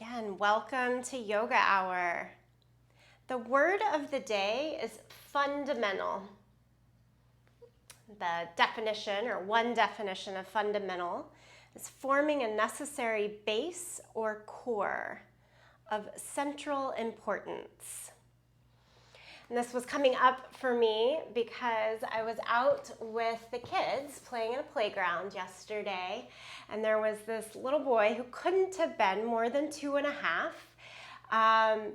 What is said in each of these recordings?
Again, welcome to Yoga Hour. The word of the day is fundamental. The definition, or one definition of fundamental, is forming a necessary base or core of central importance. And this was coming up for me because I was out with the kids playing in a playground yesterday, and there was this little boy who couldn't have been more than 2.5,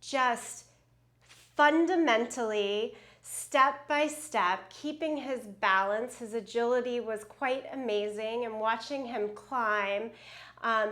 just fundamentally, step by step, keeping his balance. His agility was quite amazing, and watching him climb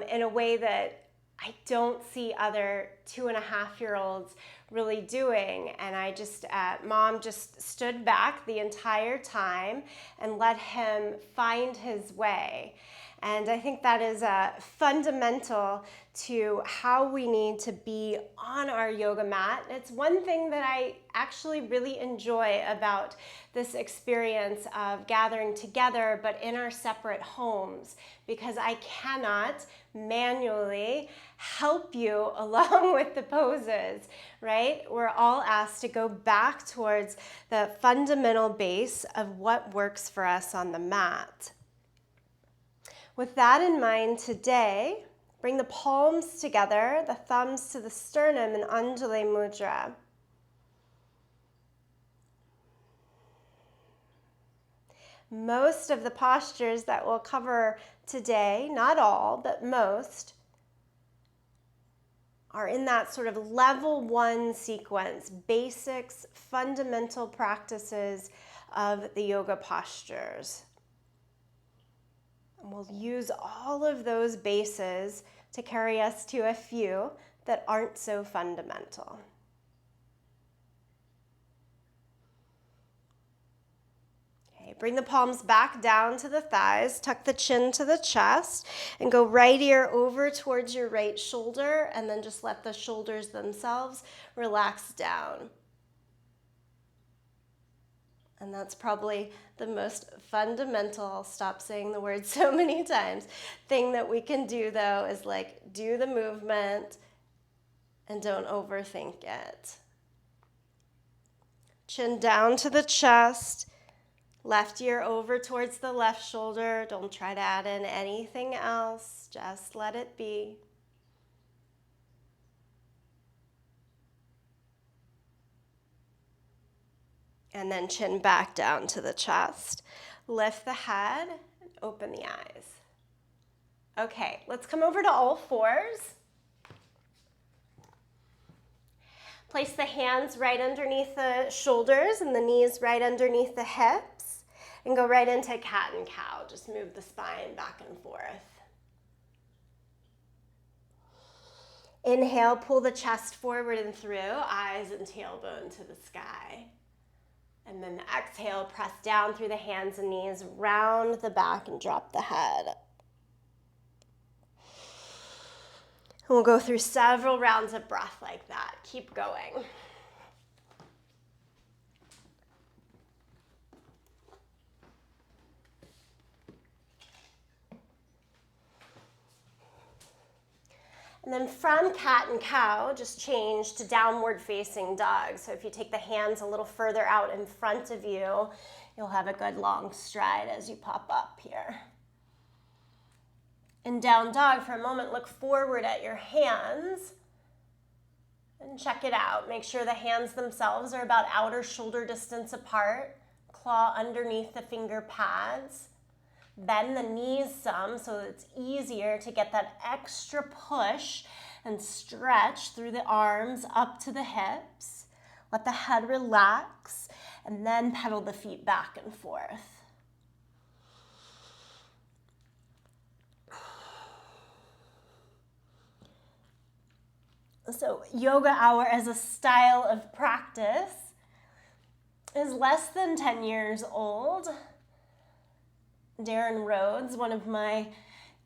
in a way that I don't see other 2.5-year-olds really doing. And I just, Mom just stood back the entire time and let him find his way. And I think that is fundamental to how we need to be on our yoga mat. It's one thing that I actually really enjoy about this experience of gathering together, but in our separate homes, because I cannot manually help you along with the poses, right? We're all asked to go back towards the fundamental base of what works for us on the mat. With that in mind today, bring the palms together, the thumbs to the sternum in Anjali Mudra. Most of the postures that we'll cover today, not all, but most, are in that sort of level 1 sequence, basics, fundamental practices of the yoga postures. And we'll use all of those bases to carry us to a few that aren't so fundamental. Okay, bring the palms back down to the thighs, tuck the chin to the chest, and go right ear over towards your right shoulder, and then just let the shoulders themselves relax down. And that's probably the most fundamental, I'll stop saying the word so many times, thing that we can do though is like do the movement and don't overthink it. Chin down to the chest, left ear over towards the left shoulder. Don't try to add in anything else, just let it be. And then chin back down to the chest. Lift the head and open the eyes. Okay, let's come over to all fours. Place the hands right underneath the shoulders and the knees right underneath the hips. And go right into cat and cow. Just move the spine back and forth. Inhale, pull the chest forward and through, eyes and tailbone to the sky. And then exhale, press down through the hands and knees, round the back and drop the head. And we'll go through several rounds of breath like that. Keep going. And then from cat and cow, just change to downward facing dog. So if you take the hands a little further out in front of you, you'll have a good long stride as you pop up here. In down dog, for a moment, look forward at your hands and check it out. Make sure the hands themselves are about outer shoulder distance apart. Claw underneath the finger pads. Bend the knees some so that it's easier to get that extra push and stretch through the arms up to the hips. Let the head relax and then pedal the feet back and forth. So yoga hour as a style of practice is less than 10 years old. Darren Rhodes, one of my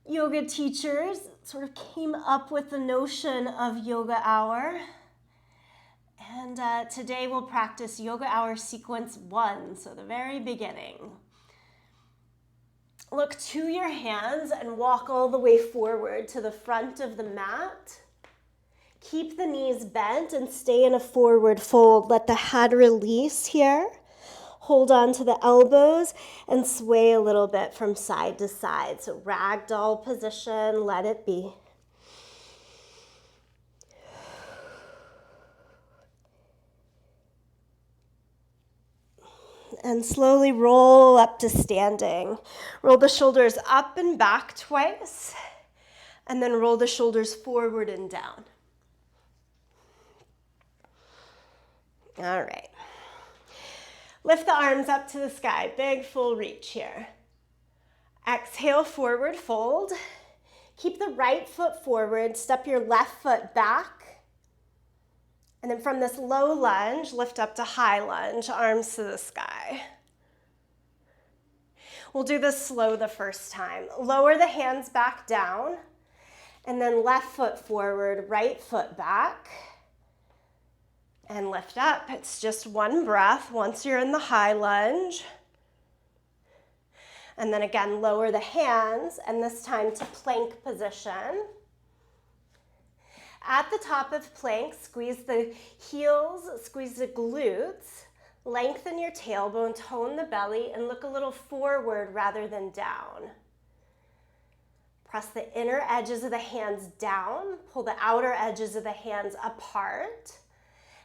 yoga teachers, sort of came up with the notion of yoga hour. And today we'll practice yoga hour sequence 1, so the very beginning. Look to your hands and walk all the way forward to the front of the mat. Keep the knees bent and stay in a forward fold. Let the head release here. Hold on to the elbows and sway a little bit from side to side. So ragdoll position, let it be. And slowly roll up to standing. Roll the shoulders up and back twice, and then roll the shoulders forward and down. All right. Lift the arms up to the sky, big full reach here. Exhale, forward fold. Keep the right foot forward, step your left foot back. And then from this low lunge, lift up to high lunge, arms to the sky. We'll do this slow the first time. Lower the hands back down, and then left foot forward, right foot back, and lift up. It's just one breath once you're in the high lunge. And then again, lower the hands, and this time to plank position. At the top of plank, squeeze the heels, squeeze the glutes, lengthen your tailbone, tone the belly, and look a little forward rather than down. Press the inner edges of the hands down, pull the outer edges of the hands apart,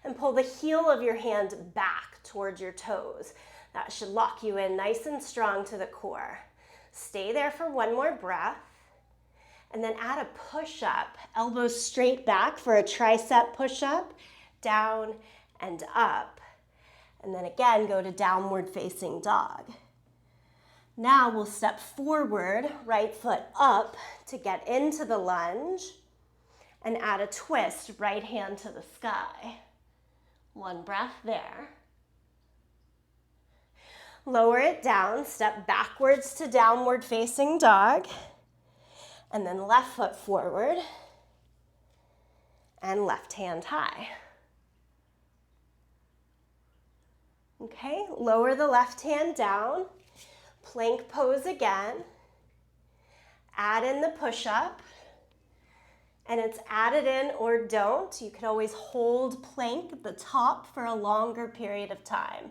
and pull the heel of your hand back towards your toes. That should lock you in nice and strong to the core. Stay there for one more breath. And then add a push-up, elbows straight back for a tricep push-up, down and up. And then again, go to downward facing dog. Now we'll step forward, right foot up to get into the lunge, and add a twist, right hand to the sky. One breath there. Lower it down, step backwards to downward facing dog. And then left foot forward and left hand high. Okay, lower the left hand down, plank pose again, add in the push-up, and it's added in or don't. You could always hold plank at the top for a longer period of time.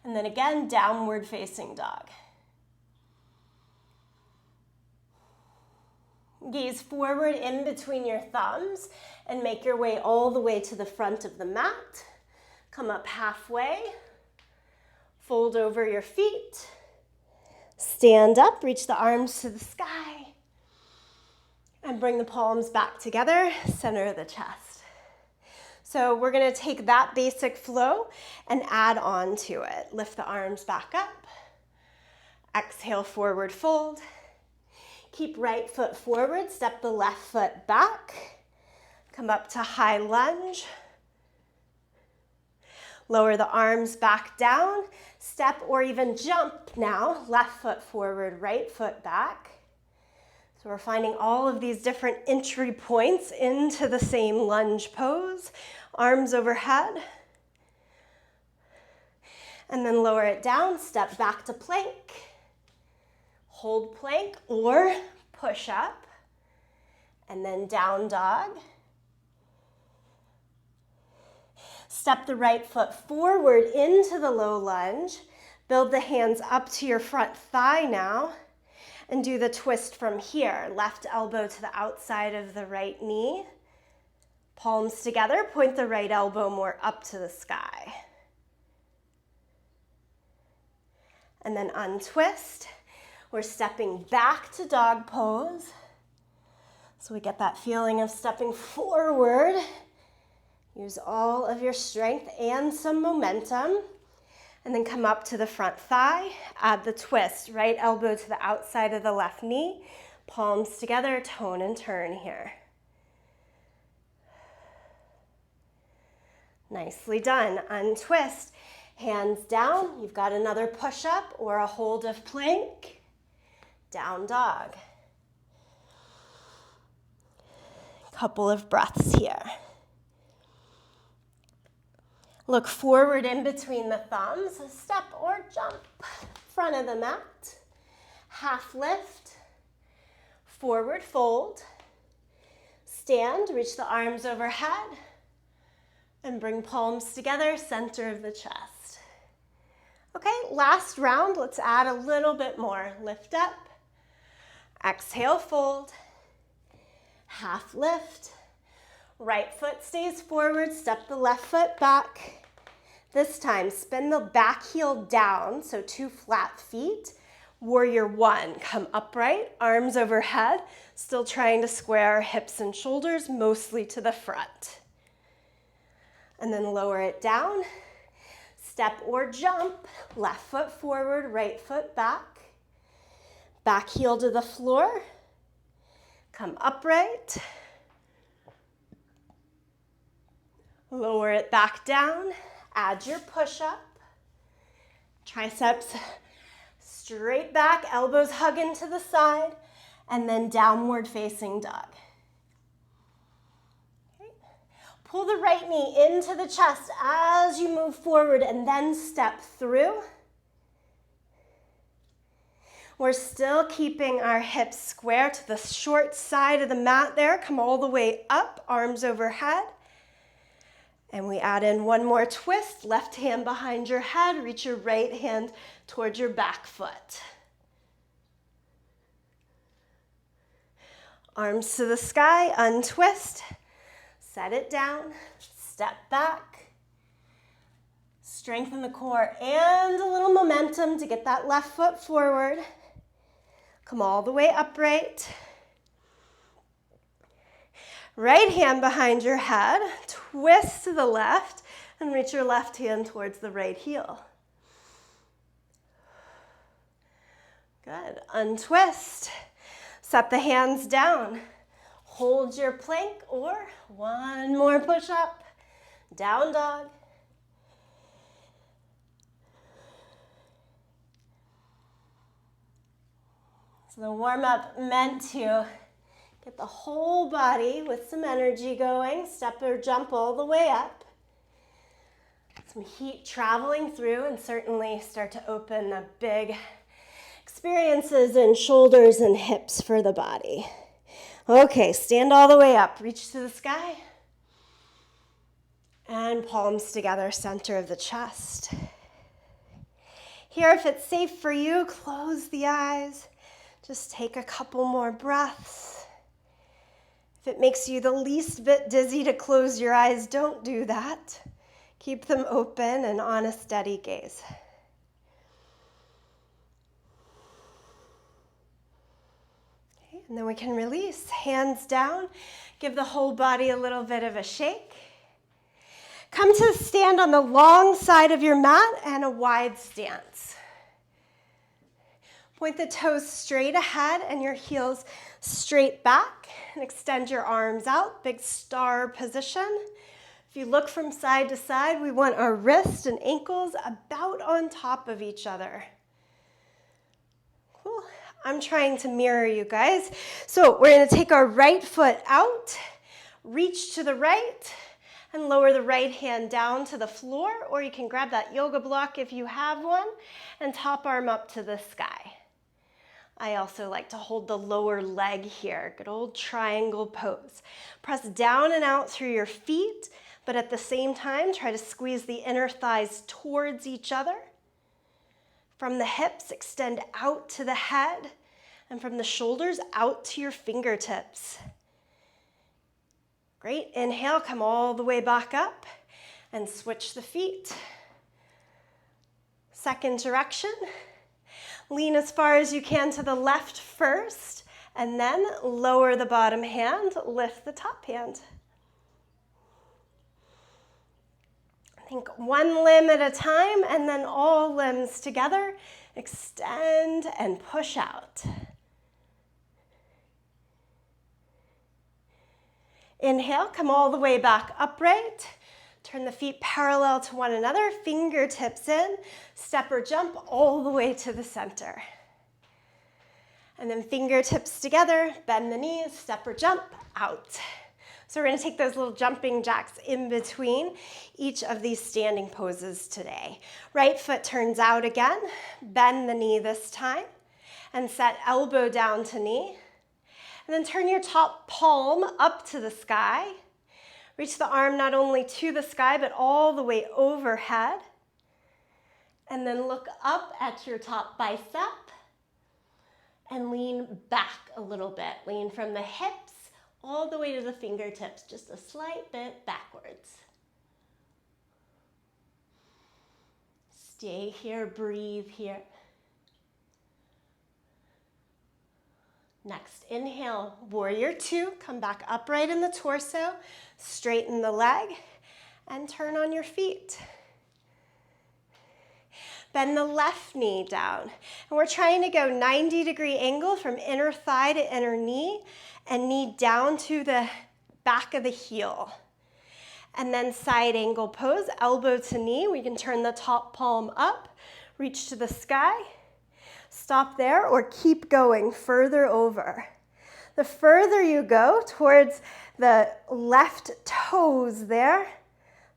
And then again, downward facing dog. Gaze forward in between your thumbs and make your way all the way to the front of the mat. Come up halfway, fold over your feet, stand up, reach the arms to the sky, and bring the palms back together, center of the chest. So we're gonna take that basic flow and add on to it. Lift the arms back up, exhale, forward fold. Keep right foot forward, step the left foot back, come up to high lunge. Lower the arms back down, step or even jump now, left foot forward, right foot back. So we're finding all of these different entry points into the same lunge pose, arms overhead. And then lower it down, step back to plank. Hold plank or push up, and then down dog. Step the right foot forward into the low lunge. Build the hands up to your front thigh now, and do the twist from here. Left elbow to the outside of the right knee. Palms together, point the right elbow more up to the sky. And then untwist. We're stepping back to dog pose. So we get that feeling of stepping forward. Use all of your strength and some momentum. And then come up to the front thigh. Add the twist, right elbow to the outside of the left knee. Palms together, tone and turn here. Nicely done. Untwist. Hands down. You've got another push-up or a hold of plank. Down dog. Couple of breaths here. Look forward in between the thumbs, step or jump, front of the mat. half lift, forward fold, stand, reach the arms overhead, and bring palms together, center of the chest. Okay, last round, let's add a little bit more. Lift up, exhale, fold, half lift, right foot stays forward, step the left foot back. This time, spin the back heel down, so 2 flat feet. Warrior 1, come upright, arms overhead, still trying to square hips and shoulders, mostly to the front. And then lower it down, step or jump, left foot forward, right foot back heel to the floor, come upright, lower it back down, add your push-up, triceps straight back, elbows hug into the side, and then downward facing dog. Okay. Pull the right knee into the chest as you move forward and then step through. We're still keeping our hips square to the short side of the mat there. Come all the way up, arms overhead. And we add in one more twist, left hand behind your head, reach your right hand towards your back foot. Arms to the sky, untwist, set it down, step back, strengthen the core and a little momentum to get that left foot forward. Come all the way upright. Right hand behind your head, twist to the left, and reach your left hand towards the right heel. Good. Untwist. Set the hands down. Hold your plank or one more push-up. Down dog. So the warm-up meant to get the whole body with some energy going. Step or jump all the way up. Some heat traveling through and certainly start to open up big experiences in shoulders and hips for the body. Okay, stand all the way up. Reach to the sky. And palms together, center of the chest. Here, if it's safe for you, close the eyes. Just take a couple more breaths. If it makes you the least bit dizzy to close your eyes, don't do that. Keep them open and on a steady gaze. Okay, and then we can release. Hands down. Give the whole body a little bit of a shake. Come to stand on the long side of your mat and a wide stance. Point the toes straight ahead and your heels straight back, and extend your arms out, big star position. If you look from side to side, we want our wrists and ankles about on top of each other. Cool. I'm trying to mirror you guys. So we're going to take our right foot out, reach to the right, and lower the right hand down to the floor, or you can grab that yoga block if you have one, and top arm up to the sky. I also like to hold the lower leg here, good old triangle pose. Press down and out through your feet, but at the same time, try to squeeze the inner thighs towards each other. From the hips, extend out to the head, and from the shoulders out to your fingertips. Great, inhale, come all the way back up, and switch the feet. Second direction. Lean as far as you can to the left first, and then lower the bottom hand, lift the top hand. Think one limb at a time, and then all limbs together. Extend and push out. Inhale, come all the way back upright. Turn the feet parallel to one another, fingertips in, step or jump all the way to the center. And then fingertips together, bend the knees, step or jump, out. So we're going to take those little jumping jacks in between each of these standing poses today. Right foot turns out again, bend the knee this time, and set elbow down to knee. And then turn your top palm up to the sky. Reach the arm not only to the sky, but all the way overhead. And then look up at your top bicep and lean back a little bit. Lean from the hips all the way to the fingertips, just a slight bit backwards. Stay here, breathe here. Next, inhale, warrior two. Come back upright in the torso, straighten the leg, and turn on your feet. Bend the left knee down. And we're trying to go 90-degree angle from inner thigh to inner knee, and knee down to the back of the heel. And then side angle pose, elbow to knee. We can turn the top palm up, reach to the sky. Stop there or keep going further over. The further you go towards the left toes there,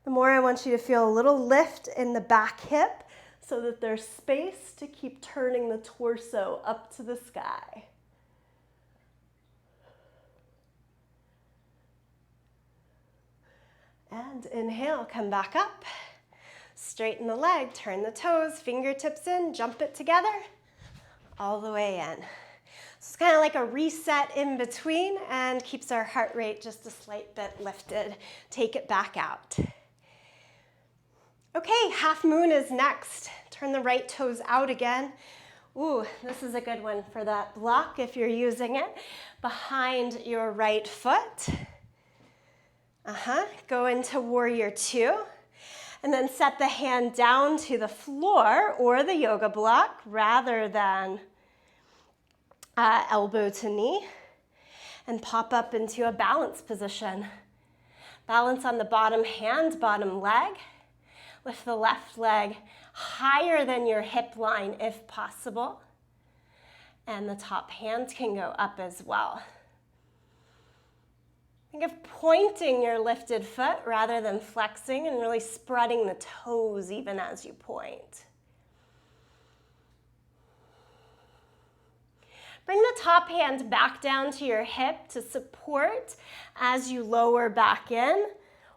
the more I want you to feel a little lift in the back hip so that there's space to keep turning the torso up to the sky. And inhale, come back up. Straighten the leg, turn the toes, fingertips in, jump it together. All the way in. So it's kind of like a reset in between and keeps our heart rate just a slight bit lifted. Take it back out. Okay, half moon is next. Turn the right toes out again. Ooh, this is a good one for that block if you're using it. Behind your right foot. Go into warrior two. And then set the hand down to the floor or the yoga block rather than elbow to knee, and pop up into a balance position. Balance on the bottom hand, bottom leg. Lift the left leg higher than your hip line if possible. And the top hand can go up as well. Think of pointing your lifted foot rather than flexing and really spreading the toes even as you point. Bring the top hand back down to your hip to support as you lower back in,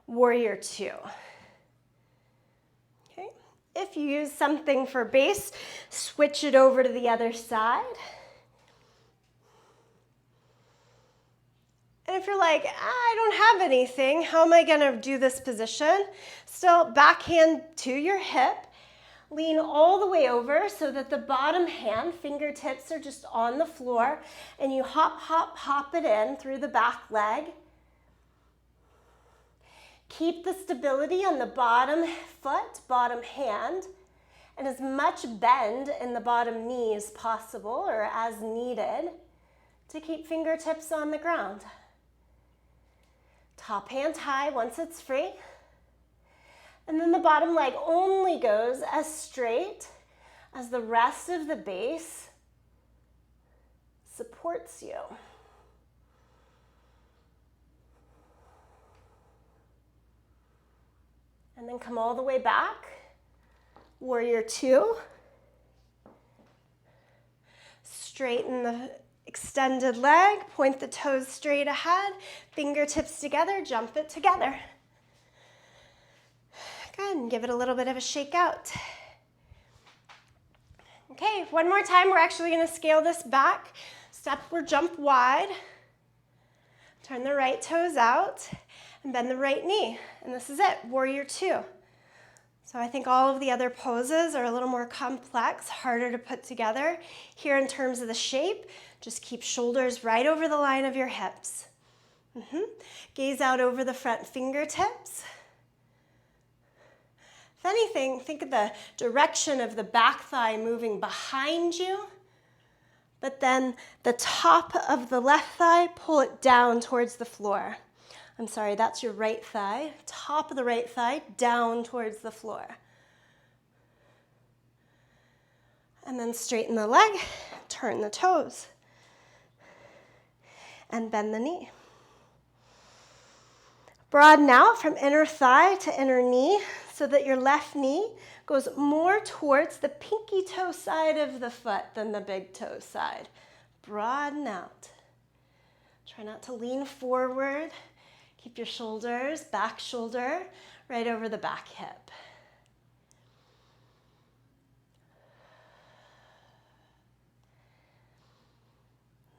warrior two. Okay. If you use something for base, switch it over to the other side. And if you're like, I don't have anything, how am I going to do this position? Still, back hand to your hip. Lean all the way over so that the bottom hand, fingertips are just on the floor, and you hop, hop, hop it in through the back leg. Keep the stability on the bottom foot, bottom hand, and as much bend in the bottom knee as possible or as needed to keep fingertips on the ground. Top hand high once it's free. And then the bottom leg only goes as straight as the rest of the base supports you. And then come all the way back. Warrior two. Straighten the extended leg, point the toes straight ahead, fingertips together, jump it together. Good, and give it a little bit of a shake out. Okay, one more time, we're actually gonna scale this back. Step or jump wide. Turn the right toes out and bend the right knee. And this is it, warrior two. So I think all of the other poses are a little more complex, harder to put together. Here in terms of the shape, just keep shoulders right over the line of your hips. Gaze out over the front fingertips. If anything, think of the direction of the back thigh moving behind you, but then the top of the left thigh, pull it down towards the floor. I'm sorry, that's your right thigh. Top of the right thigh, down towards the floor. And then straighten the leg, turn the toes, and bend the knee. Broaden out from inner thigh to inner knee. so that your left knee goes more towards the pinky toe side of the foot than the big toe side. Broaden out. Try not to lean forward. Keep your shoulders, back shoulder, right over the back hip.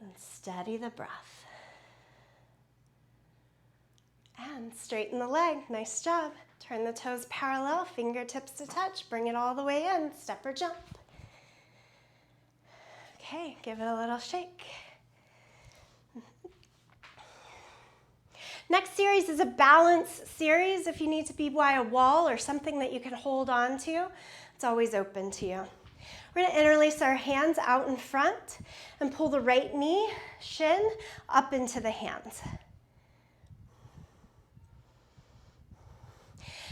And steady the breath. And straighten the leg. Nice job. Turn the toes parallel, fingertips to touch. Bring it all the way in. Step or jump. Okay, give it a little shake. Next series is a balance series. If you need to be by a wall or something that you can hold on to, it's always open to you. We're going to interlace our hands out in front and pull the right knee, shin, up into the hands.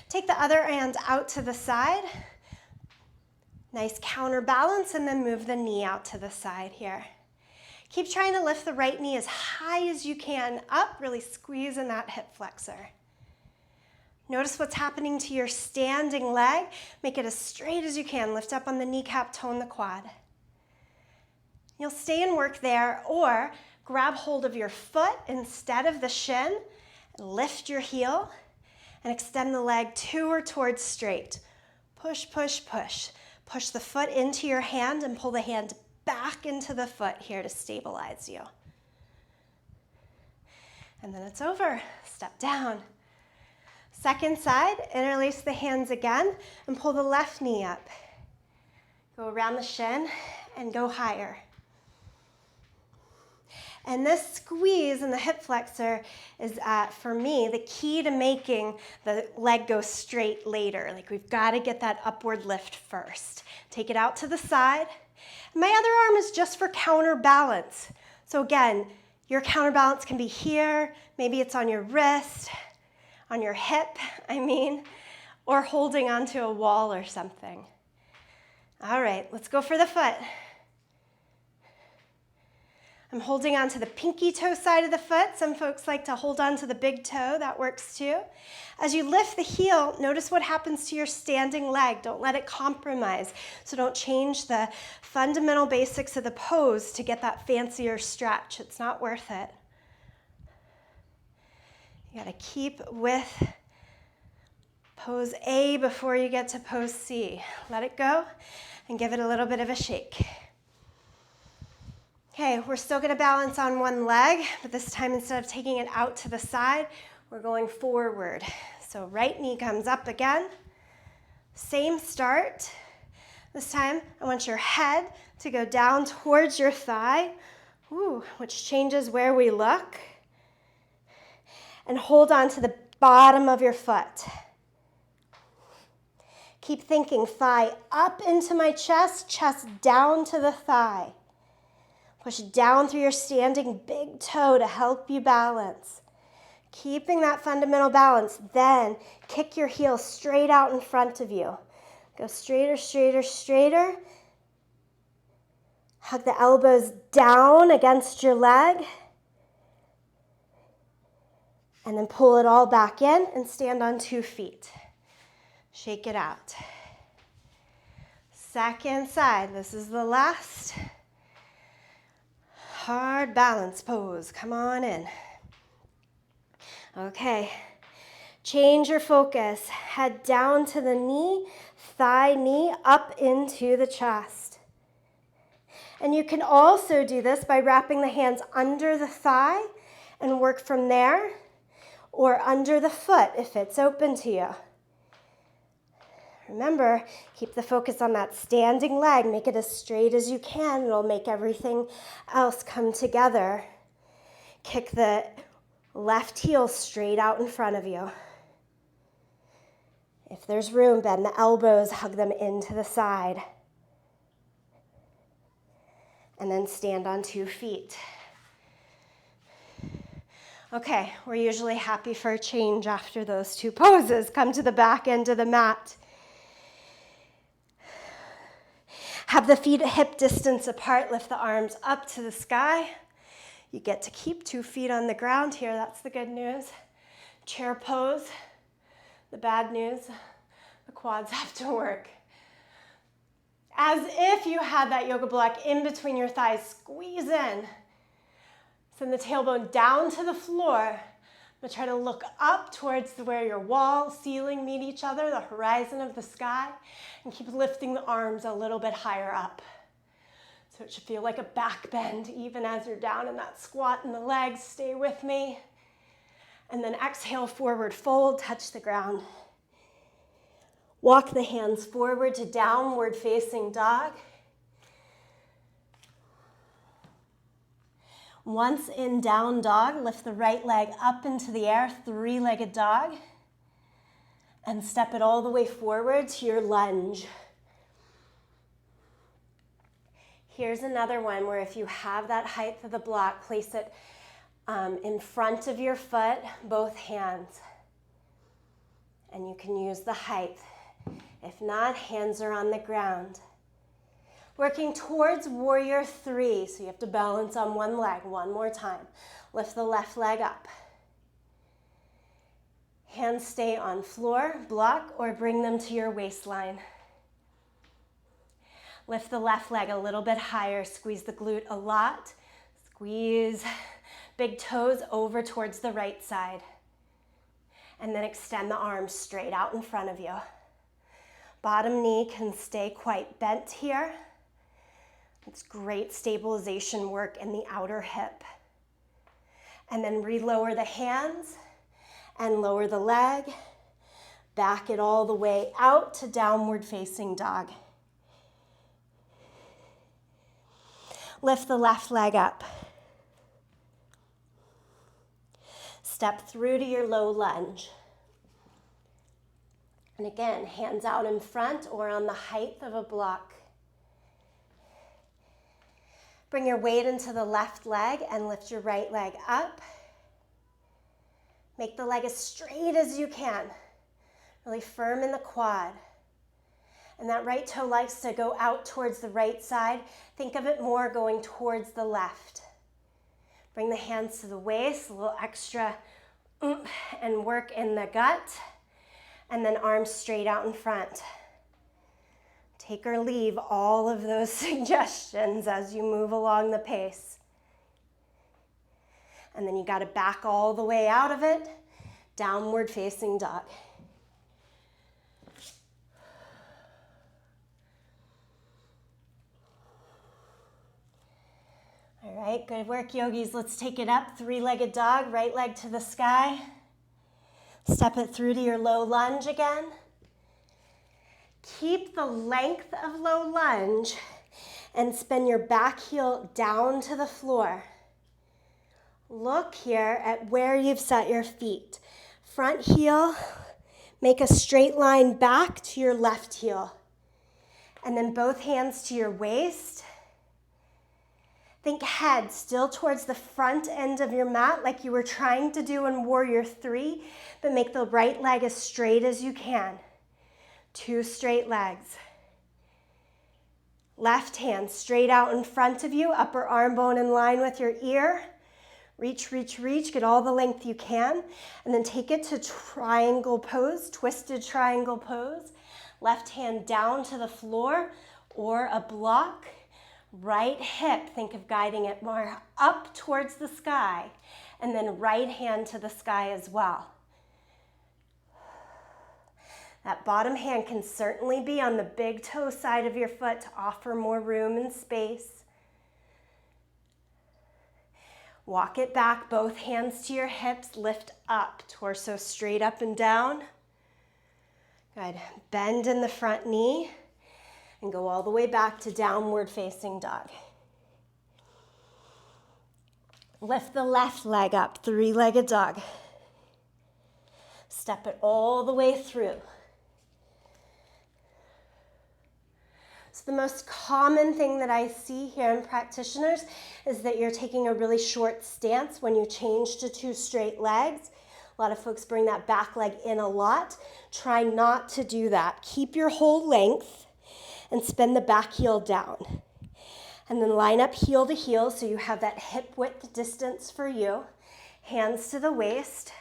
Take the other hand out to the side. Nice counterbalance, and then move the knee out to the side here. Keep trying to lift the right knee as high as you can up, really squeeze in that hip flexor. Notice what's happening to your standing leg. Make it as straight as you can. Lift up on the kneecap, tone the quad. You'll stay and work there, or grab hold of your foot instead of the shin, lift your heel, and extend the leg to or towards straight. Push, push, push. Push the foot into your hand and pull the hand back into the foot here to stabilize you. And then it's over. Step down. Second side, interlace the hands again and pull the left knee up. Go around the shin and go higher. And this squeeze in the hip flexor is, for me, the key to making the leg go straight later. Like, we've got to get that upward lift first. Take it out to the side. My other arm is just for counterbalance. So again, your counterbalance can be here, maybe it's on your wrist, on your hip, or holding onto a wall or something. All right, let's go for the foot. I'm holding onto the pinky toe side of the foot. Some folks like to hold on to the big toe. That works too. As you lift the heel, notice what happens to your standing leg. Don't let it compromise. So don't change the fundamental basics of the pose to get that fancier stretch. It's not worth it. You gotta keep with pose A before you get to pose C. Let it go and give it a little bit of a shake. Okay, we're still gonna balance on one leg, but this time instead of taking it out to the side, we're going forward. So right knee comes up again. Same start. This time, I want your head to go down towards your thigh, which changes where we look. And hold on to the bottom of your foot. Keep thinking thigh up into my chest, chest down to the thigh. Push down through your standing big toe to help you balance. Keeping that fundamental balance, then kick your heel straight out in front of you. Go straighter, straighter, straighter. Hug the elbows down against your leg. And then pull it all back in and stand on 2 feet. Shake it out. Second side, this is the last. Hard balance pose, come on in. Okay, change your focus. Head down to the knee, thigh, knee, up into the chest. And you can also do this by wrapping the hands under the thigh and work from there, or under the foot if it's open to you. Remember, keep the focus on that standing leg. Make it as straight as you can. It'll make everything else come together. Kick the left heel straight out in front of you. If there's room, bend the elbows, hug them into the side. And then stand on 2 feet. Okay, we're usually happy for a change after those 2 poses. Come to the back end of the mat. Have the feet hip distance apart, lift the arms up to the sky. You get to keep 2 feet on the ground here, that's the good news. Chair pose, the bad news. The quads have to work. As if you had that yoga block in between your thighs, squeeze in. Send the tailbone down to the floor, but try to look up towards where your wall, ceiling meet each other, the horizon of the sky, and keep lifting the arms a little bit higher up. So it should feel like a back bend even as you're down in that squat in the legs. Stay with me. And then exhale, forward fold, touch the ground. Walk the hands forward to downward facing dog. Once in down dog, lift the right leg up into the air, three-legged dog, and step it all the way forward to your lunge. Here's another one where if you have that height of the block, place it in front of your foot, both hands. And you can use the height. If not, hands are on the ground. Working towards warrior three, so you have to balance on one leg. One more time. Lift the left leg up. Hands stay on floor, block, or bring them to your waistline. Lift the left leg a little bit higher. Squeeze the glute a lot. Squeeze big toes over towards the right side. And then extend the arms straight out in front of you. Bottom knee can stay quite bent here. It's great stabilization work in the outer hip. And then relower the hands and lower the leg. Back it all the way out to downward facing dog. Lift the left leg up. Step through to your low lunge. And again, hands out in front or on the height of a block. Bring your weight into the left leg and lift your right leg up. Make the leg as straight as you can. Really firm in the quad. And that right toe likes to go out towards the right side. Think of it more going towards the left. Bring the hands to the waist, a little extra and work in the gut. And then arms straight out in front. Take or leave all of those suggestions as you move along the pace. And then you got to back all the way out of it, downward facing dog. All right, good work, yogis. Let's take it up. Three-legged dog, right leg to the sky. Step it through to your low lunge again. Keep the length of low lunge and spin your back heel down to the floor. Look here at where you've set your feet. Front heel, make a straight line back to your left heel. And then both hands to your waist. Think head still towards the front end of your mat like you were trying to do in Warrior 3, but make the right leg as straight as you can. 2 straight legs. Left hand straight out in front of you, upper arm bone in line with your ear. Reach, reach, reach, get all the length you can, and then take it to triangle pose, twisted triangle pose. Left hand down to the floor or a block. Right hip, think of guiding it more up towards the sky, and then right hand to the sky as well. That bottom hand can certainly be on the big toe side of your foot to offer more room and space. Walk it back, both hands to your hips, lift up, torso straight up and down. Good, bend in the front knee and go all the way back to downward facing dog. Lift the left leg up, three-legged dog. Step it all the way through. So the most common thing that I see here in practitioners is that you're taking a really short stance when you change to 2 straight legs. A lot of folks bring that back leg in a lot. Try not to do that. Keep your whole length and spin the back heel down. And then line up heel to heel so you have that hip width distance for you. Hands to the waist.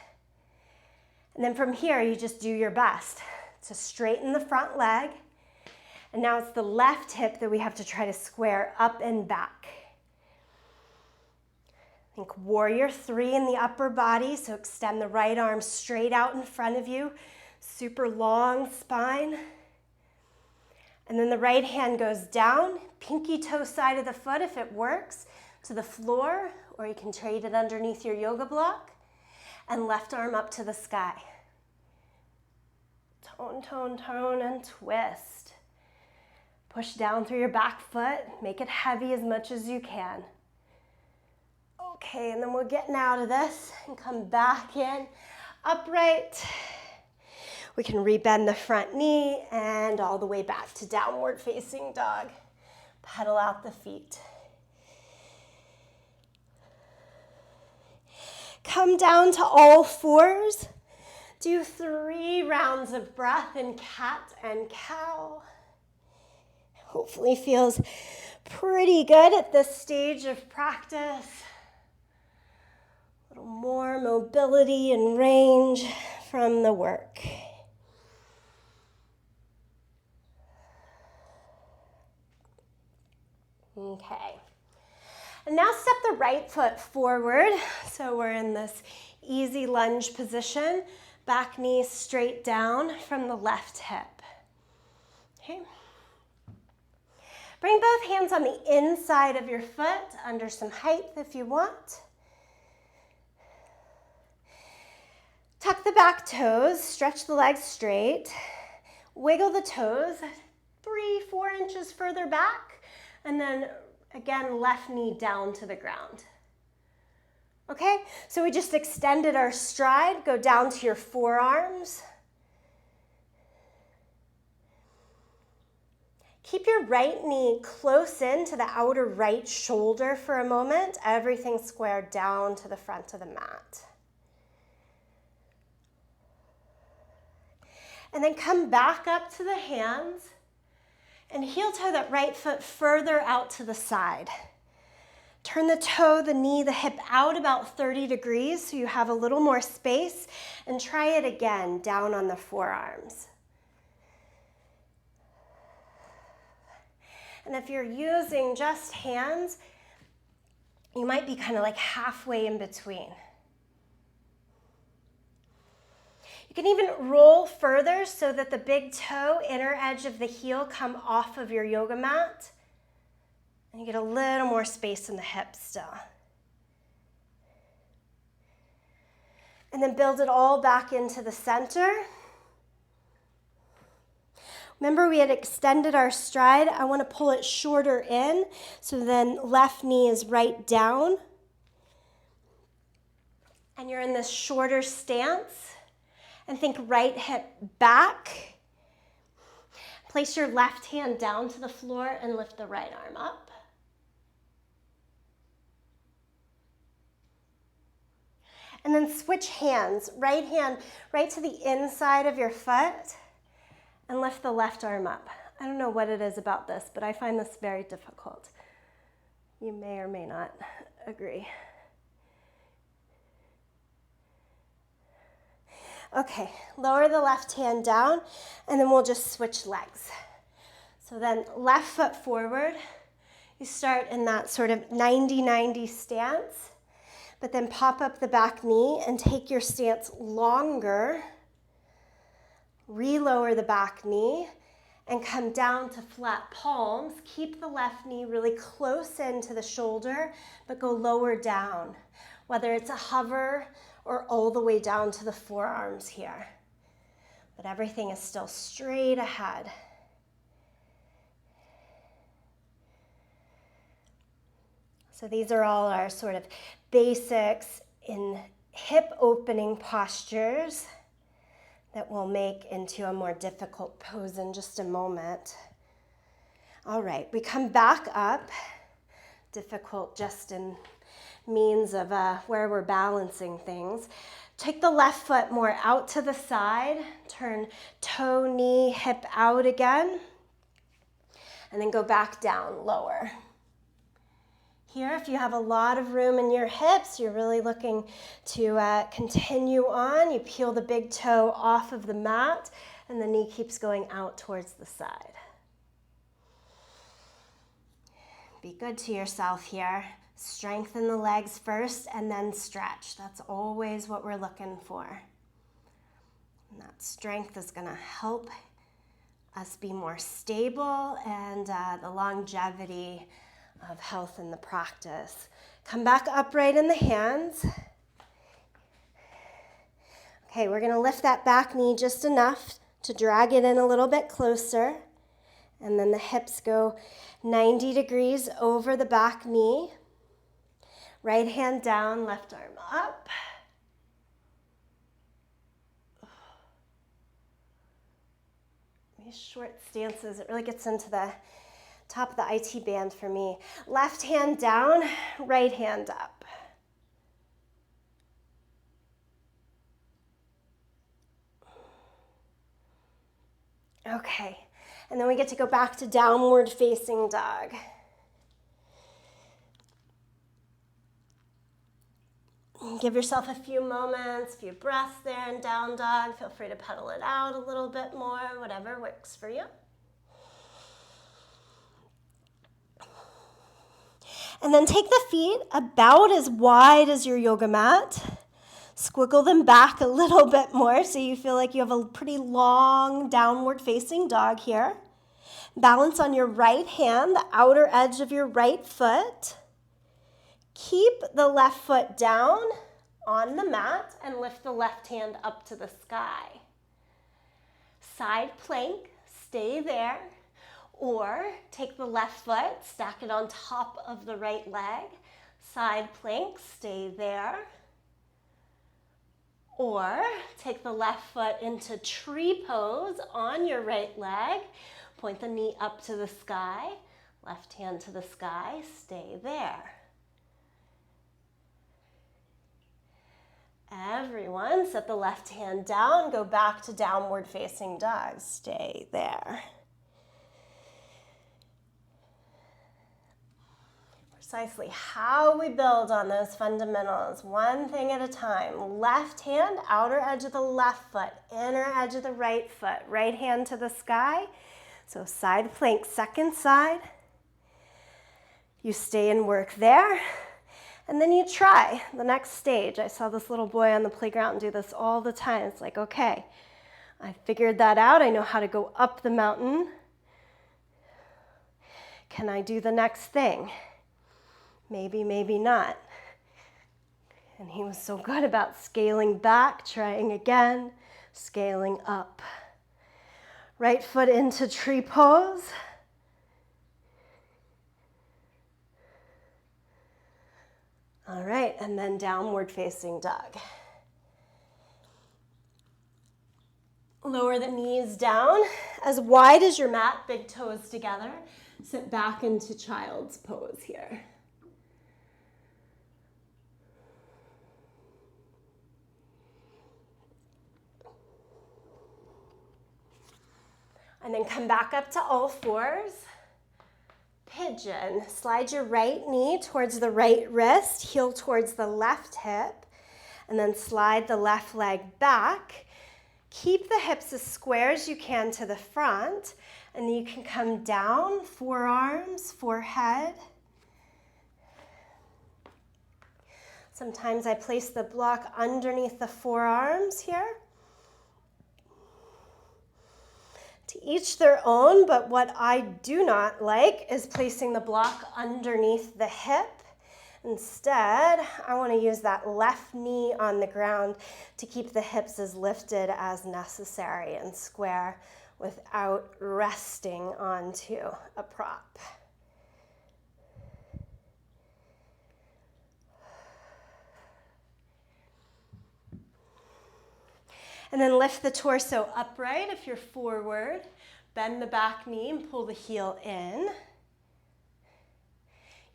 And then from here, you just do your best to straighten the front leg. And now it's the left hip that we have to try to square up and back. Think warrior 3 in the upper body, so extend the right arm straight out in front of you, super long spine. And then the right hand goes down, pinky toe side of the foot if it works, to the floor, or you can trade it underneath your yoga block, and left arm up to the sky. Tone, tone, tone, and twist. Push down through your back foot, make it heavy as much as you can. Okay, and then we're getting out of this and come back in, upright. We can rebend the front knee and all the way back to downward facing dog. Pedal out the feet. Come down to all fours. Do 3 rounds of breath in cat and cow. Hopefully feels pretty good at this stage of practice. A little more mobility and range from the work. Okay. And now step the right foot forward. So we're in this easy lunge position. Back knee straight down from the left hip. Okay. Bring both hands on the inside of your foot, under some height if you want. Tuck the back toes, stretch the legs straight. Wiggle the toes 3-4 inches further back, and then again, left knee down to the ground. Okay, so we just extended our stride. Go down to your forearms. Keep your right knee close in to the outer right shoulder for a moment. Everything squared down to the front of the mat. And then come back up to the hands and heel toe that right foot further out to the side. Turn the toe, the knee, the hip out about 30 degrees so you have a little more space, and try it again down on the forearms. And if you're using just hands, you might be kind of like halfway in between. You can even roll further so that the big toe, inner edge of the heel, come off of your yoga mat. And you get a little more space in the hips still. And then build it all back into the center. Remember, we had extended our stride. I want to pull it shorter in, so then left knee is right down. And you're in this shorter stance. And think right hip back. Place your left hand down to the floor and lift the right arm up. And then switch hands. Right hand right to the inside of your foot and lift the left arm up. I don't know what it is about this, but I find this very difficult. You may or may not agree. Okay, lower the left hand down, and then we'll just switch legs. So then left foot forward. You start in that sort of 90-90 stance, but then pop up the back knee and take your stance longer. Relower the back knee and come down to flat palms. Keep the left knee really close into the shoulder, but go lower down, whether it's a hover or all the way down to the forearms here. But everything is still straight ahead. So these are all our sort of basics in hip opening postures that we'll make into a more difficult pose in just a moment. All right, we come back up. Difficult just in means of where we're balancing things. Take the left foot more out to the side. Turn toe, knee, hip out again. And then go back down, lower. Here, if you have a lot of room in your hips, you're really looking to continue on. You peel the big toe off of the mat and the knee keeps going out towards the side. Be good to yourself here. Strengthen the legs first and then stretch. That's always what we're looking for. And that strength is going to help us be more stable and the longevity of health in the practice. Come back upright in the hands. Okay, we're going to lift that back knee just enough to drag it in a little bit closer. And then the hips go 90 degrees over the back knee. Right hand down, left arm up. These short stances, it really gets into the top of the IT band for me. Left hand down, right hand up. Okay, and then we get to go back to downward facing dog. Give yourself a few moments, a few breaths there in down dog. Feel free to pedal it out a little bit more, whatever works for you. And then take the feet about as wide as your yoga mat. Squiggle them back a little bit more so you feel like you have a pretty long downward facing dog here. Balance on your right hand, the outer edge of your right foot. Keep the left foot down on the mat and lift the left hand up to the sky. Side plank, stay there. Or take the left foot, stack it on top of the right leg. Side plank, stay there. Or take the left foot into tree pose on your right leg. Point the knee up to the sky. Left hand to the sky, stay there. Everyone, set the left hand down, go back to downward facing dog. Stay there. Precisely how we build on those fundamentals, one thing at a time. Left hand, outer edge of the left foot, inner edge of the right foot, right hand to the sky. So side plank, second side. You stay and work there. And then you try the next stage. I saw this little boy on the playground do this all the time. It's like, okay, I figured that out. I know how to go up the mountain. Can I do the next thing? Maybe, maybe not. And he was so good about scaling back, trying again, scaling up. Right foot into tree pose. All right, and then downward facing dog. Lower the knees down as wide as your mat, big toes together. Sit back into child's pose here. And then come back up to all fours. Pigeon. Slide your right knee towards the right wrist, heel towards the left hip, and then slide the left leg back. Keep the hips as square as you can to the front, and then you can come down, forearms, forehead. Sometimes I place the block underneath the forearms here. To each their own, but what I do not like is placing the block underneath the hip. Instead, I want to use that left knee on the ground to keep the hips as lifted as necessary and square without resting onto a prop. And then lift the torso upright if you're forward. Bend the back knee and pull the heel in.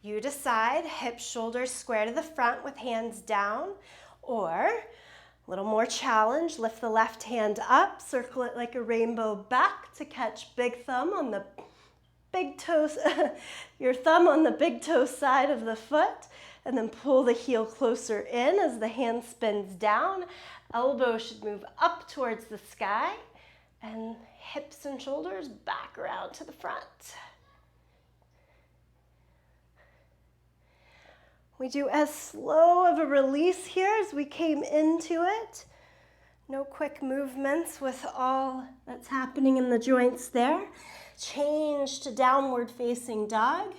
You decide, hips, shoulders square to the front with hands down, or a little more challenge, lift the left hand up, circle it like a rainbow back to catch big thumb on the big toes, your thumb on the big toe side of the foot, and then pull the heel closer in as the hand spins down. Elbow should move up towards the sky, And hips and shoulders back around to the front. We do as slow of a release here as we came into it. No quick movements with all that's happening in the joints there. Change to downward facing dog.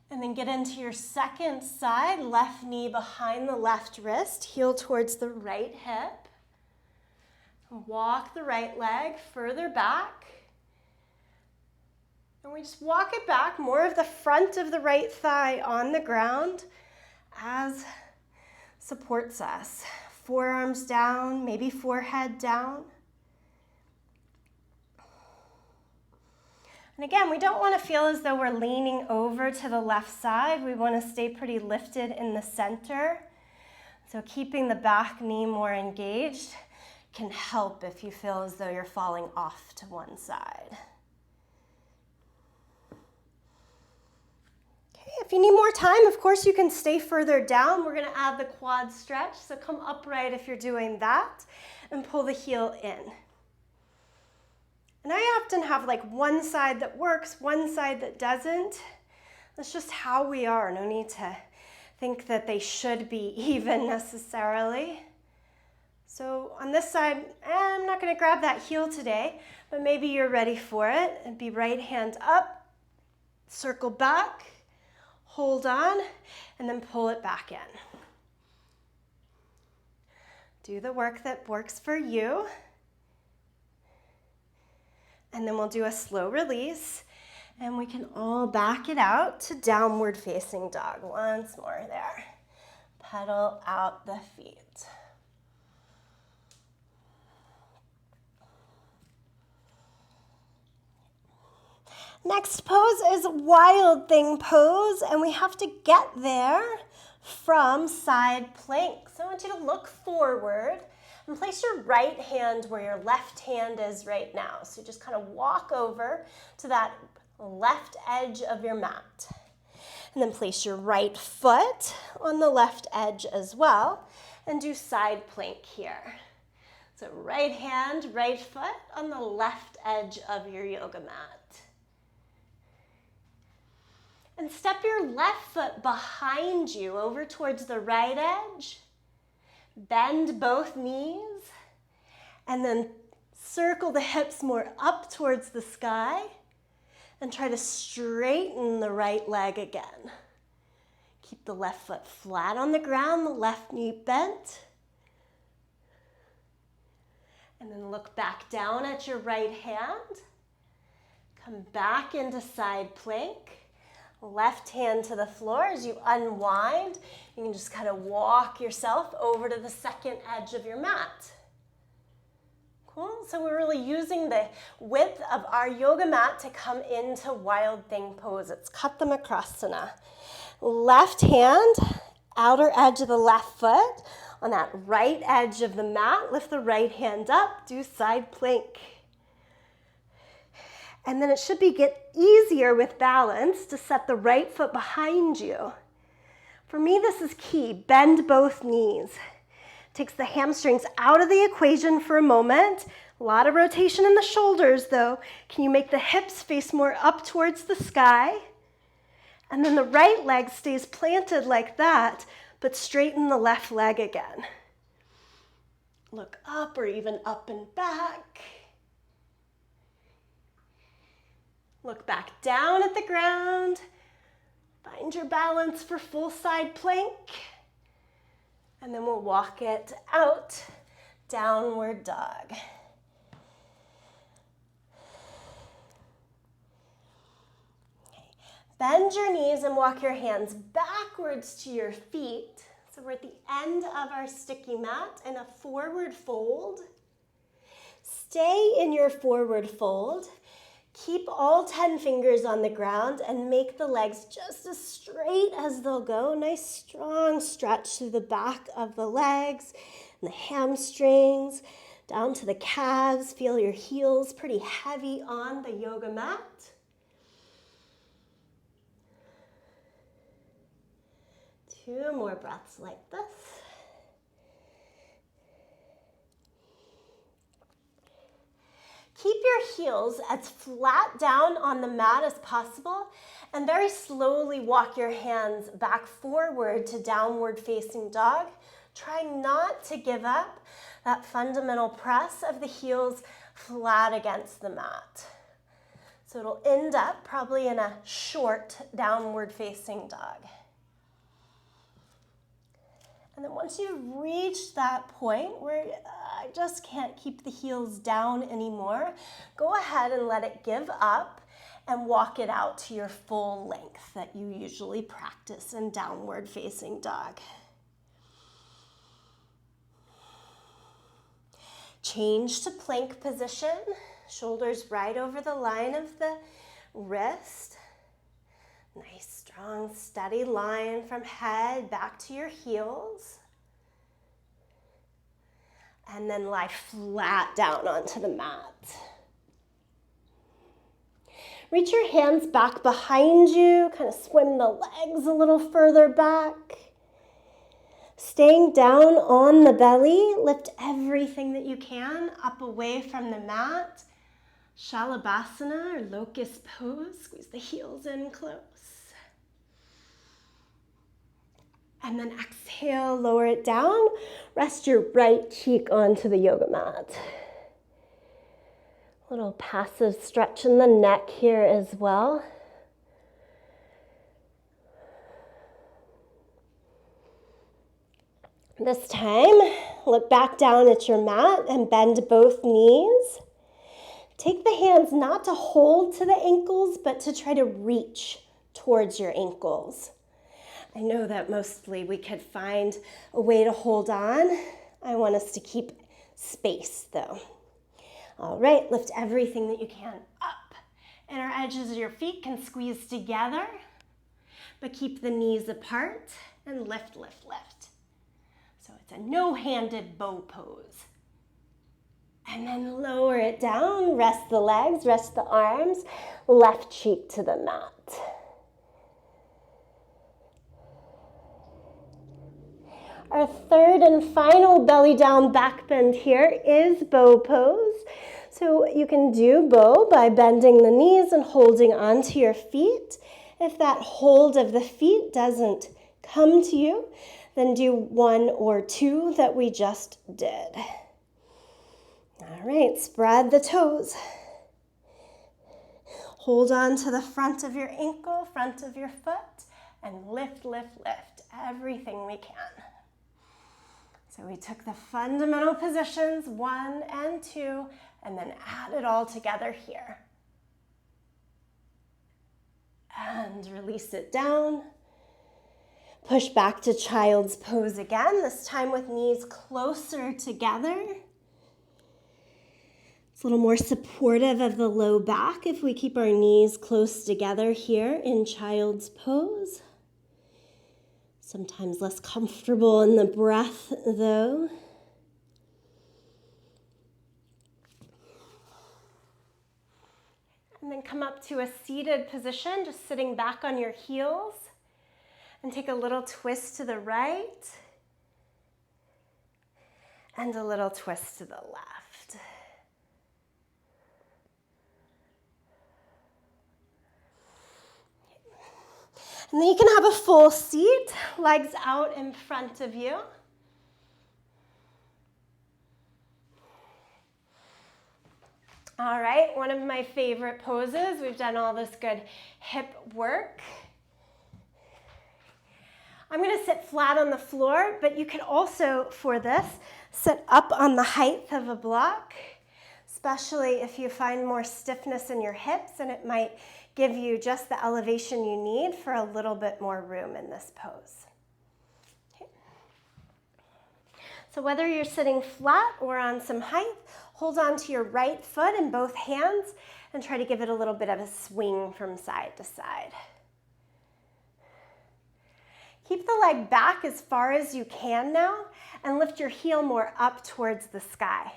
And then get into your second side, left knee behind the left wrist, heel towards the right hip. Walk the right leg further back. And we just walk it back, more of the front of the right thigh on the ground as supports us. Forearms down, maybe forehead down. And again, we don't want to feel as though we're leaning over to the left side. We want to stay pretty lifted in the center. So keeping the back knee more engaged can help if you feel as though you're falling off to one side. If you need more time, of course, you can stay further down. We're going to add the quad stretch. So come upright if you're doing that and pull the heel in. And I often have like one side that works, one side that doesn't. That's just how we are. No need to think that they should be even necessarily. So on this side, I'm not going to grab that heel today, but maybe you're ready for it. And be right hand up, circle back, hold on, and then pull it back in. Do the work that works for you. And then we'll do a slow release, and we can all back it out to downward facing dog. Once more there. Pedal out the feet. Next pose is wild thing pose, and we have to get there from side plank. So I want you to look forward and place your right hand where your left hand is right now. So just kind of walk over to that left edge of your mat. And then place your right foot on the left edge as well and do side plank here. So right hand, right foot on the left edge of your yoga mat. And step your left foot behind you over towards the right edge. Bend both knees. And then circle the hips more up towards the sky. And try to straighten the right leg again. Keep the left foot flat on the ground, the left knee bent. And then look back down at your right hand. Come back into side plank. Left hand to the floor. As you unwind, you can just kind of walk yourself over to the second edge of your mat. Cool. So we're really using the width of our yoga mat to come into wild thing pose. It's Kathamakrasana. Left hand, outer edge of the left foot on that right edge of the mat. Lift the right hand up, do side plank. And then it should get easier with balance to set the right foot behind you. For me, this is key. Bend both knees. Takes the hamstrings out of the equation for a moment. A lot of rotation in the shoulders though. Can you make the hips face more up towards the sky? And then the right leg stays planted like that, but straighten the left leg again. Look up or even up and back. Look back down at the ground. Find your balance for full side plank. And then we'll walk it out, downward dog. Okay. Bend your knees and walk your hands backwards to your feet. So we're at the end of our sticky mat in a forward fold. Stay in your forward fold. Keep all 10 fingers on the ground and make the legs just as straight as they'll go. Nice strong stretch through the back of the legs and the hamstrings, down to the calves. Feel your heels pretty heavy on the yoga mat. Two more breaths like this. heels as flat down on the mat as possible, and very slowly walk your hands back forward to downward facing dog, trying not to give up that fundamental press of the heels flat against the mat. So it'll end up probably in a short downward facing dog. And then once you've reached that point where I just can't keep the heels down anymore, go ahead and let it give up and walk it out to your full length that you usually practice in downward facing dog. Change to plank position, shoulders right over the line of the wrist. Nice, strong, steady line from head back to your heels. And then lie flat down onto the mat. Reach your hands back behind you, kind of swim the legs a little further back. Staying down on the belly, lift everything that you can up away from the mat. Shalabhasana or locust pose, squeeze the heels in close. And then exhale, lower it down. Rest your right cheek onto the yoga mat. Little passive stretch in the neck here as well. This time, look back down at your mat and bend both knees. Take the hands not to hold to the ankles, but to try to reach towards your ankles. I know that mostly we could find a way to hold on. I want us to keep space though. All right, lift everything that you can up. Inner edges of your feet can squeeze together, but keep the knees apart and lift, lift, lift. So it's a no-handed bow pose. And then lower it down, rest the legs, rest the arms, left cheek to the mat. Our third and final belly down back bend here is bow pose. So you can do bow by bending the knees and holding onto your feet. If that hold of the feet doesn't come to you, then do one or two that we just did. All right, spread the toes. Hold on to the front of your ankle, front of your foot, and lift, lift, lift everything we can. So we took the fundamental positions, 1 and 2, and then add it all together here. And release it down. Push back to child's pose again, this time with knees closer together. It's a little more supportive of the low back if we keep our knees close together here in child's pose. Sometimes less comfortable in the breath though. And then come up to a seated position, just sitting back on your heels. And take a little twist to the right. And a little twist to the left. And then you can have a full seat, legs out in front of you. All right, one of my favorite poses. We've done all this good hip work. I'm going to sit flat on the floor, but you can also, for this, sit up on the height of a block, especially if you find more stiffness in your hips, and it might give you just the elevation you need for a little bit more room in this pose. Okay. So whether you're sitting flat or on some height, hold on to your right foot in both hands and try to give it a little bit of a swing from side to side. Keep the leg back as far as you can now and lift your heel more up towards the sky.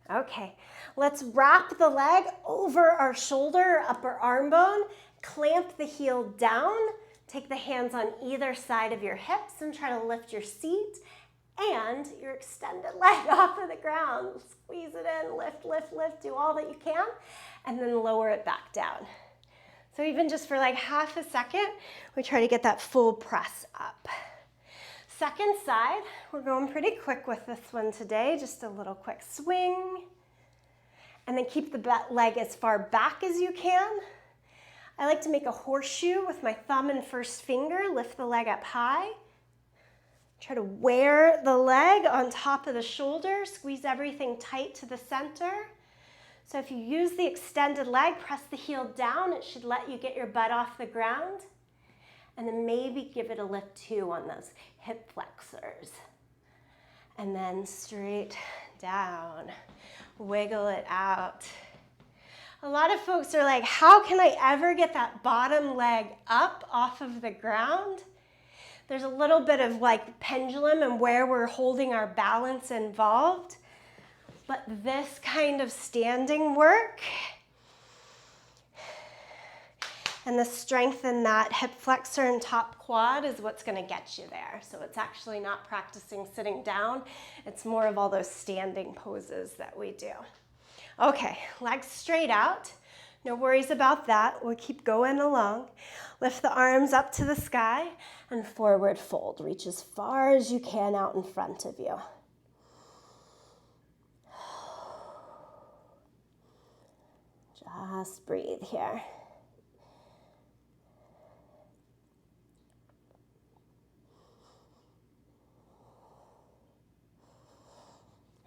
Okay, let's wrap the leg over our shoulder or upper arm bone, clamp the heel down, take the hands on either side of your hips and try to lift your seat and your extended leg off of the ground. Squeeze it in, lift, lift, lift, do all that you can, and then lower it back down. So even just for like half a second, we try to get that full press up. Second side, we're going pretty quick with this one today, just a little quick swing. And then keep the leg as far back as you can. I like to make a horseshoe with my thumb and first finger, lift the leg up high. Try to wear the leg on top of the shoulder, squeeze everything tight to the center. So if you use the extended leg, press the heel down, it should let you get your butt off the ground. And then maybe give it a lift too on those hip flexors. And then straight down, wiggle it out. A lot of folks are like, how can I ever get that bottom leg up off of the ground? There's a little bit of like pendulum and where we're holding our balance involved. But this kind of standing work and the strength in that hip flexor and top quad is what's going to get you there. So it's actually not practicing sitting down. It's more of all those standing poses that we do. Okay, legs straight out. No worries about that. We'll keep going along. Lift the arms up to the sky and forward fold. Reach as far as you can out in front of you. Just breathe here.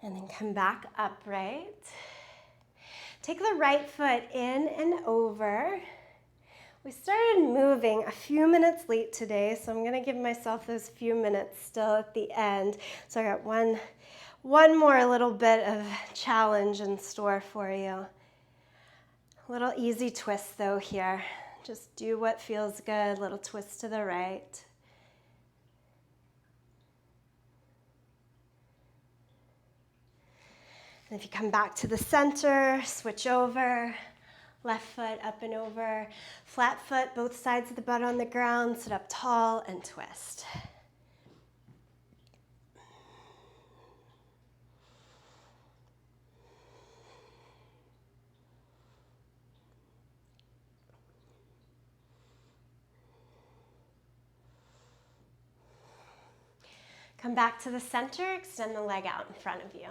And then come back upright. Take the right foot in and over. We started moving a few minutes late today, so I'm gonna give myself those few minutes still at the end. So I got one more little bit of challenge in store for you. A little easy twist though here. Just do what feels good, little twist to the right. And if you come back to the center, switch over, left foot up and over, flat foot, both sides of the butt on the ground, sit up tall and twist. Come back to the center, extend the leg out in front of you.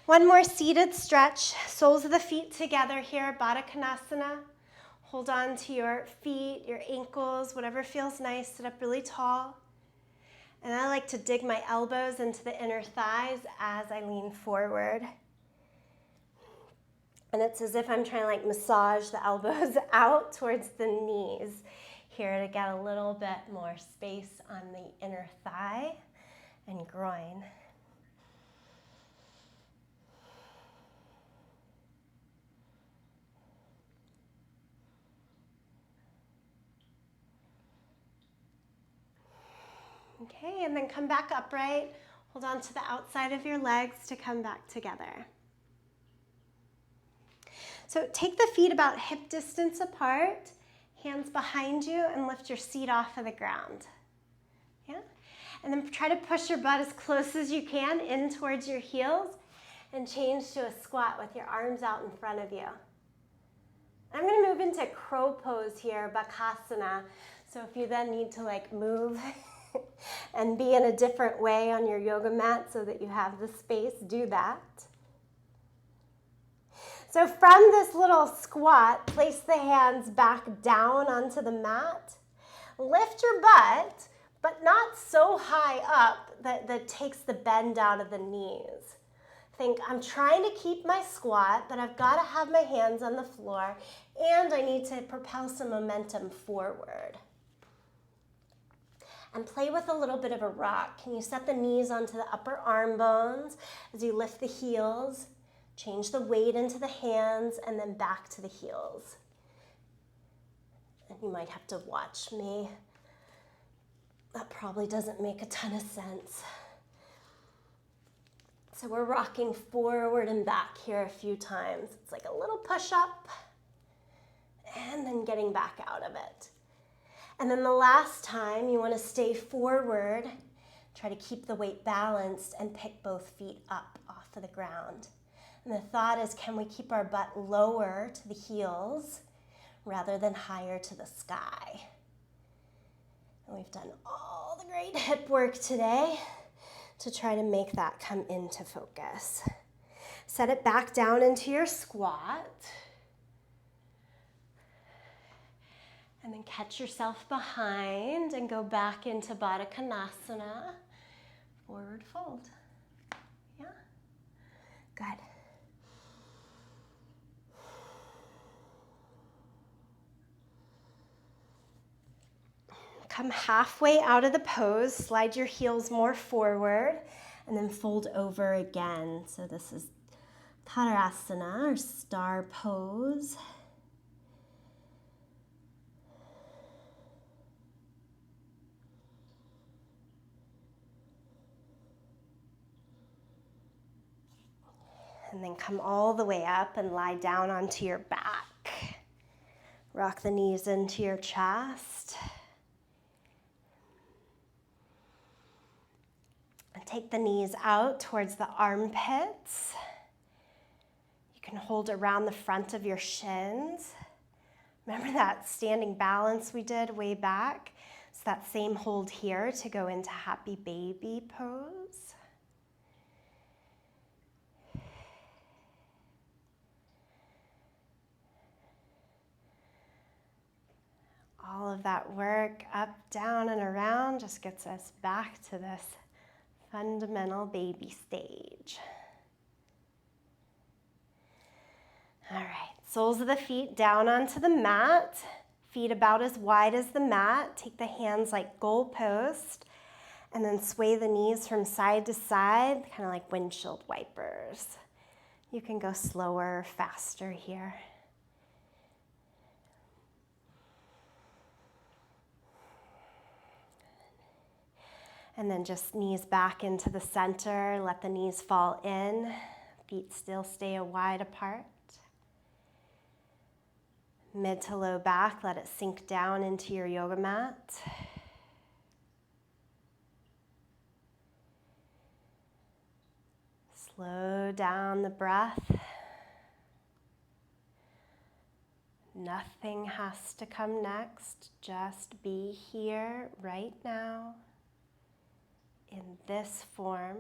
One more seated stretch, soles of the feet together here, Baddha Konasana. Hold on to your feet, your ankles, whatever feels nice, sit up really tall. And I like to dig my elbows into the inner thighs as I lean forward. And it's as if I'm trying to like massage the elbows out towards the knees here to get a little bit more space on the inner thigh and groin. Okay, and then come back upright. Hold on to the outside of your legs to come back together. So take the feet about hip distance apart, hands behind you, and lift your seat off of the ground. Yeah? And then try to push your butt as close as you can in towards your heels and change to a squat with your arms out in front of you. I'm going to move into crow pose here, Bakasana. So if you then need to like move and be in a different way on your yoga mat so that you have the space, do that. So from this little squat, place the hands back down onto the mat. Lift your butt, but not so high up that that takes the bend out of the knees. Think, I'm trying to keep my squat, but I've got to have my hands on the floor, and I need to propel some momentum forward. And play with a little bit of a rock. Can you set the knees onto the upper arm bones as you lift the heels? Change the weight into the hands and then back to the heels. And you might have to watch me. That probably doesn't make a ton of sense. So we're rocking forward and back here a few times. It's like a little push up and then getting back out of it. And then the last time, you want to stay forward, try to keep the weight balanced and pick both feet up off of the ground. And the thought is, can we keep our butt lower to the heels rather than higher to the sky? And we've done all the great hip work today to try to make that come into focus. Set it back down into your squat. And then catch yourself behind and go back into Baddha Konasana. Forward fold. Yeah? Good. Come halfway out of the pose, slide your heels more forward, and then fold over again. So this is Tadasana, or star pose. And then come all the way up and lie down onto your back. Rock the knees into your chest. And take the knees out towards the armpits. You can hold around the front of your shins. Remember that standing balance we did way back? It's that same hold here to go into happy baby pose. All of that work up, down, and around just gets us back to this fundamental baby stage. All right, soles of the feet down onto the mat, feet about as wide as the mat. Take the hands like goalpost, and then sway the knees from side to side, kind of like windshield wipers. You can go slower or faster here. And then just knees back into the center. Let the knees fall in. Feet still stay wide apart. Mid to low back, let it sink down into your yoga mat. Slow down the breath. Nothing has to come next. Just be here right now. In this form.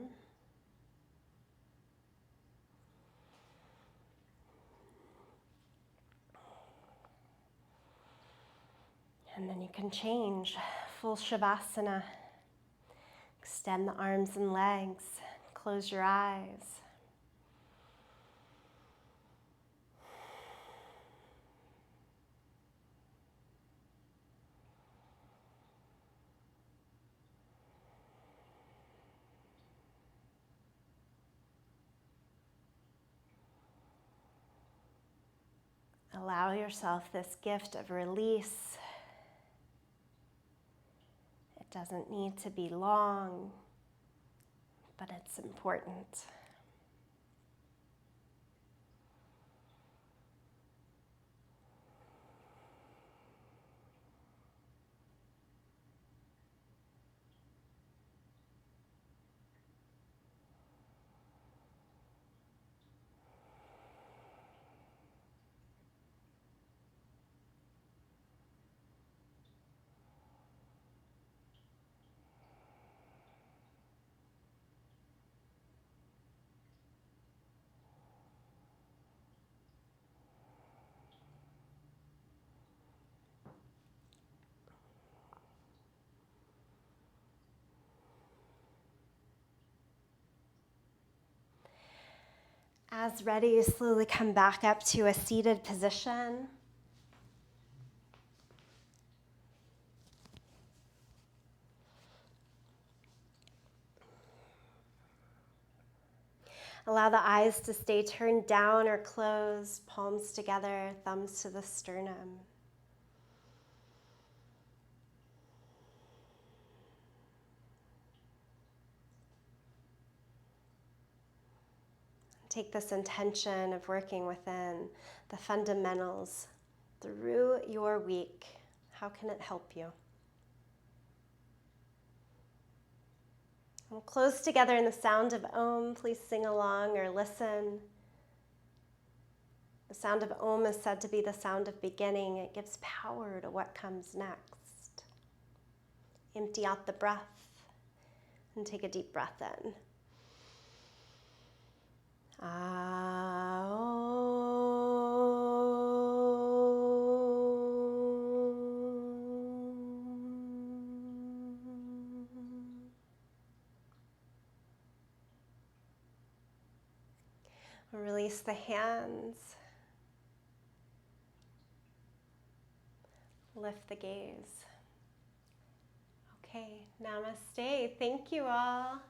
And then you can change, full Shavasana. Extend the arms and legs, close your eyes. Allow yourself this gift of release. It doesn't need to be long, but it's important. As ready, you slowly come back up to a seated position. Allow the eyes to stay turned down or closed, palms together, thumbs to the sternum. Take this intention of working within the fundamentals through your week. How can it help you? We'll close together in the sound of Om. Please sing along or listen. The sound of Om is said to be the sound of beginning. It gives power to what comes next. Empty out the breath and take a deep breath in. Release the hands. Lift the gaze. Okay, namaste. Thank you all.